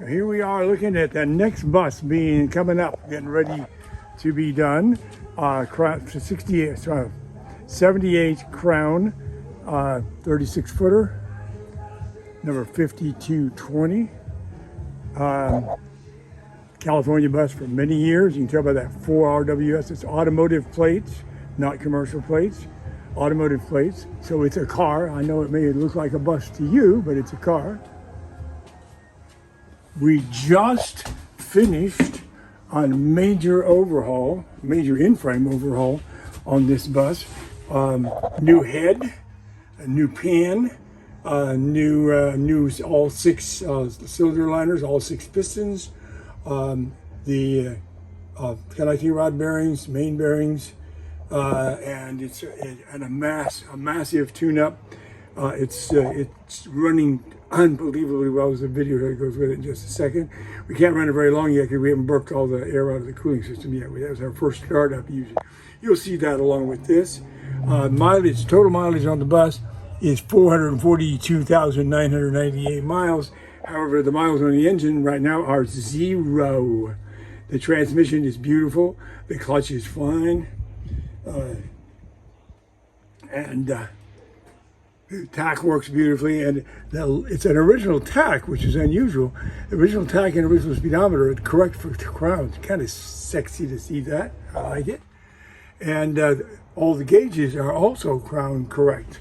Here we are looking at the next bus coming up, getting ready to be done. 78 Crown, 36 footer, number 5220. California bus for many years. You can tell by that 4 RWS. It's automotive plates, not commercial plates. Automotive plates. So it's a car. I know it may look like a bus to you, but it's a car. We just finished on major in-frame overhaul on this bus. New head, a new pan, new all 6 cylinder liners, all 6 pistons, the connecting rod bearings, main bearings, and it's a massive tune-up. It's running unbelievably well. There's a video that goes with it in just a second. We can't run it very long yet because we haven't burped all the air out of the cooling system yet. That was our first startup usually. You'll see that along with this. Total mileage on the bus is 442,998 miles. However, the miles on the engine right now are 0. The transmission is beautiful. The clutch is fine. The tach works beautifully, and it's an original tach, which is unusual. The original tach and original speedometer are correct for Crown. It's kind of sexy to see that. I like it. And all the gauges are also Crown correct.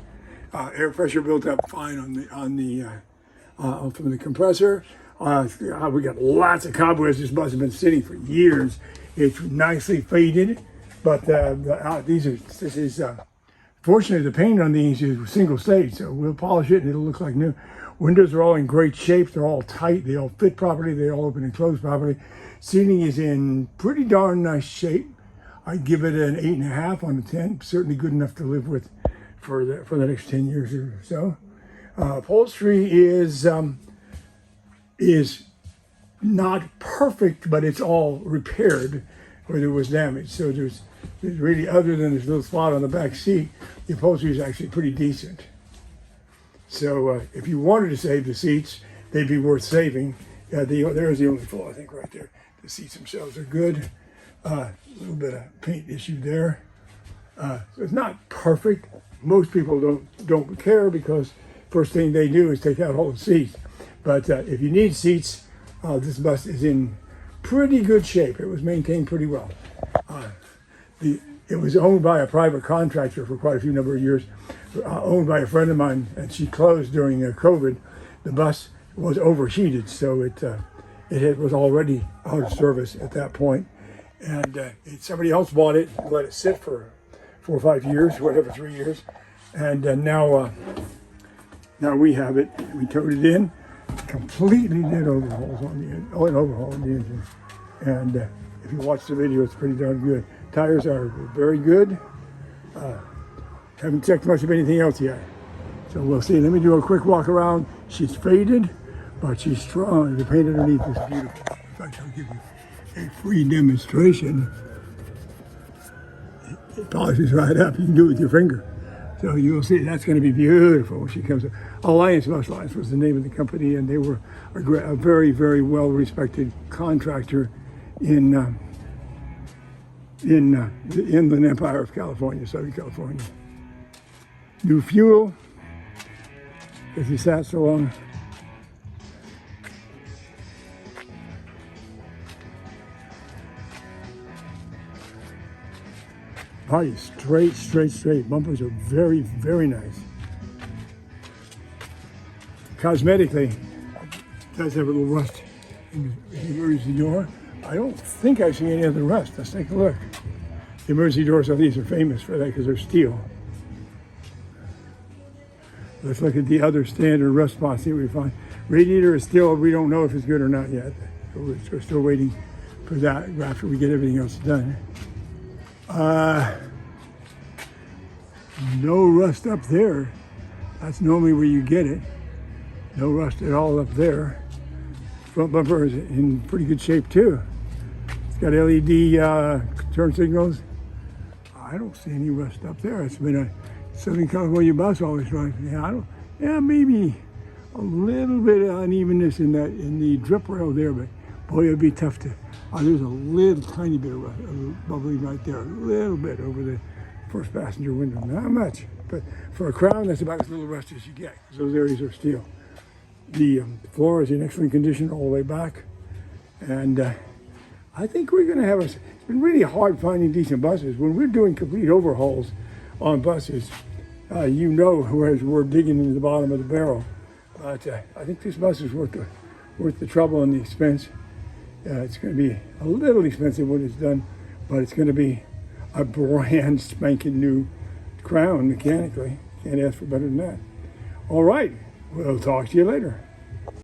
Air pressure built up fine from the compressor. We got lots of cobwebs. This bus has been sitting for years. It's nicely faded, but fortunately, the paint on these is single stage, so we'll polish it and it'll look like new. Windows are all in great shape. They're all tight. They all fit properly. They all open and close properly. Seating is in pretty darn nice shape. I'd give it an 8.5 on a 10. Certainly good enough to live with for the next 10 years or so. Upholstery is not perfect, but it's all repaired where there was damage. So there's really, other than this little spot on the back seat, the upholstery is actually pretty decent. So if you wanted to save the seats, they'd be worth saving. There's the only flaw, I think, right there. The seats themselves are good. A little bit of paint issue there. So it's not perfect. Most people don't care because first thing they do is take out all the seats. But if you need seats, this bus is in pretty good shape. It was maintained pretty well. It was owned by a private contractor for quite a few number of years, owned by a friend of mine, and she closed during COVID. The bus was overheated, so it was already out of service at that point. And somebody else bought it, let it sit for 4 or 5 years, whatever, 3 years. And now we have it. We towed it in, completely did overhauls on the engine. And if you watch the video, it's pretty darn good. Tires are very good. Haven't checked much of anything else yet. So we'll see. Let me do a quick walk around. She's faded, but she's strong. The paint underneath is beautiful. In fact, I'll give you a free demonstration. It polishes right up. You can do it with your finger. So you'll see that's going to be beautiful when she comes up. Alliance Bus Lines was the name of the company, and they were a very, very well-respected contractor in the Inland Empire of California, Southern California. New fuel, because he sat so long. Body straight. Bumpers are very, very nice. Cosmetically, it does have a little rust in the emergency door. I don't think I've seen any other rust. Let's take a look. The emergency doors on these are famous for that because they're steel. Let's look at the other standard rust spots, see what we find. Radiator is still, we don't know if it's good or not yet. We're still waiting for that after we get everything else done. No rust up there. That's normally where you get it. No rust at all up there. Front bumper is in pretty good shape too. It's got LED turn signals. I don't see any rust up there. It's been a Southern California bus always, right? Yeah, maybe a little bit of unevenness in the drip rail there, but boy, it'd be tough to. There's a little tiny bit of bubbling right there, a little bit over the first passenger window, not much, but for a crown, that's about as little rust as you get, because those areas are steel. The floor is in excellent condition all the way back, and I think we're going to have it's been really hard finding decent buses. When we're doing complete overhauls on buses, whereas we're digging into the bottom of the barrel. But I think this bus is worth the trouble and the expense. It's going to be a little expensive when it's done, but it's going to be a brand spanking new crown mechanically. Can't ask for better than that. All right, we'll talk to you later.